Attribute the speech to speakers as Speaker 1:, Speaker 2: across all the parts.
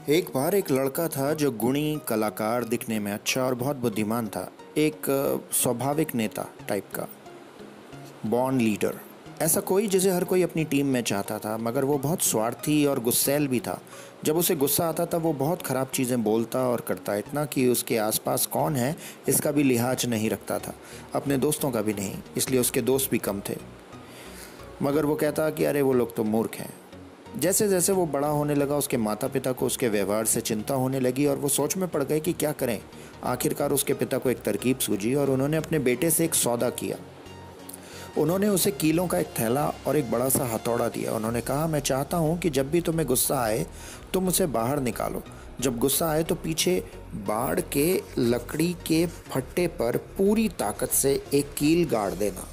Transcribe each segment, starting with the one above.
Speaker 1: एक बार एक लड़का था जो गुणी कलाकार, दिखने में अच्छा और बहुत बुद्धिमान था। एक स्वाभाविक नेता टाइप का, बॉर्न लीडर। ऐसा कोई जिसे हर कोई अपनी टीम में चाहता था, मगर वो बहुत स्वार्थी और गुस्सैल भी था। जब उसे गुस्सा आता था वो बहुत ख़राब चीज़ें बोलता और करता, इतना कि उसके आसपास कौन है इसका भी लिहाज नहीं रखता था, अपने दोस्तों का भी नहीं, इसलिए उसके दोस्त भी कम थे। मगर वो कहता कि अरे वो लोग तो मूर्ख हैं। जैसे जैसे वो बड़ा होने लगा उसके माता पिता को उसके व्यवहार से चिंता होने लगी और वो सोच में पड़ गए कि क्या करें। आखिरकार उसके पिता को एक तरकीब सूझी और उन्होंने अपने बेटे से एक सौदा किया। उन्होंने उसे कीलों का एक थैला और एक बड़ा सा हथौड़ा दिया। उन्होंने कहा, मैं चाहता हूँ कि जब भी तुम्हें गुस्सा आए तुम उसे बाहर निकालो। जब गुस्सा आए तो पीछे बाड़ के लकड़ी के फट्टे पर पूरी ताकत से एक कील गाड़ देना।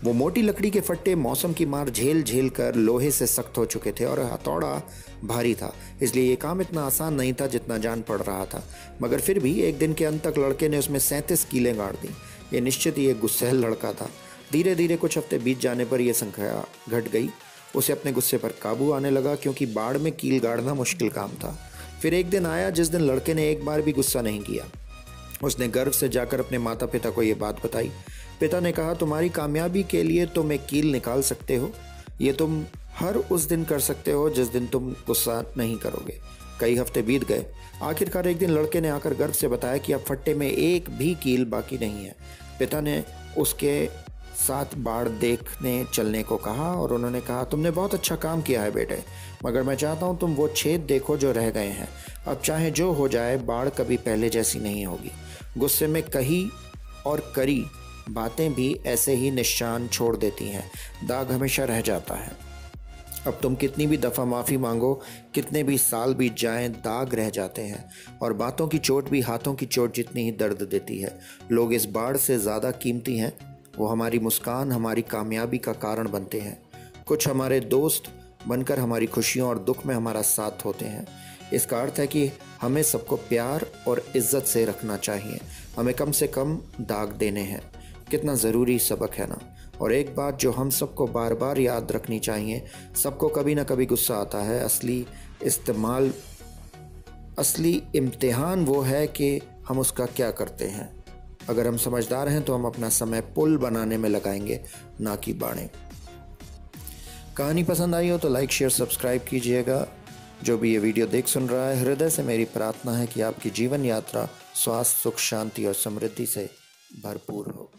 Speaker 1: वो मोटी लकड़ी के फट्टे मौसम की मार झेल झेल कर लोहे से सख्त हो चुके थे और हथौड़ा भारी था, इसलिए ये काम इतना आसान नहीं था जितना जान पड़ रहा था। मगर फिर भी एक दिन के अंत तक लड़के ने उसमें 37 कीलें गाड़ दी। ये निश्चित ही एक गुस्सैल लड़का था। धीरे धीरे कुछ हफ्ते बीत जाने पर यह संख्या घट गई। उसे अपने गुस्से पर काबू आने लगा, क्योंकि बाढ़ में कील गाड़ना मुश्किल काम था। फिर एक दिन आया जिस दिन लड़के ने एक बार भी गुस्सा नहीं किया। उसने गर्व से जाकर अपने माता पिता को ये बात बताई। पिता ने कहा, तुम्हारी कामयाबी के लिए तुम एक कील निकाल सकते हो। ये तुम हर उस दिन कर सकते हो जिस दिन तुम गुस्सा नहीं करोगे। कई हफ्ते बीत गए। आखिरकार एक दिन लड़के ने आकर गर्व से बताया कि अब फट्टे में एक भी कील बाकी नहीं है। पिता ने उसके साथ बाढ़ देखने चलने को कहा और उन्होंने कहा, तुमने बहुत अच्छा काम किया है बेटे, मगर मैं चाहता हूँ तुम वो छेद देखो जो रह गए हैं। अब चाहे जो हो जाए बाढ़ कभी पहले जैसी नहीं होगी। गुस्से में कही और करी बातें भी ऐसे ही निशान छोड़ देती हैं, दाग हमेशा रह जाता है। अब तुम कितनी भी दफ़ा माफ़ी मांगो, कितने भी साल बीत जाएं, दाग रह जाते हैं। और बातों की चोट भी हाथों की चोट जितनी ही दर्द देती है। लोग इस बाढ़ से ज़्यादा कीमती हैं। वो हमारी मुस्कान, हमारी कामयाबी का कारण बनते हैं। कुछ हमारे दोस्त बनकर हमारी खुशियों और दुख में हमारा साथ होते हैं। इसका अर्थ है कि हमें सबको प्यार और इज्जत से रखना चाहिए। हमें कम से कम दाग देने हैं। कितना ज़रूरी सबक है ना। और एक बात जो हम सबको बार बार याद रखनी चाहिए, सबको कभी ना कभी गुस्सा आता है। असली इम्तिहान वो है कि हम उसका क्या करते हैं। अगर हम समझदार हैं तो हम अपना समय पुल बनाने में लगाएंगे, ना कि बाड़ें। कहानी पसंद आई हो तो लाइक, शेयर, सब्सक्राइब कीजिएगा। जो भी ये वीडियो देख सुन रहा है, हृदय से मेरी प्रार्थना है कि आपकी जीवन यात्रा स्वास्थ्य, सुख, शांति और समृद्धि से भरपूर हो।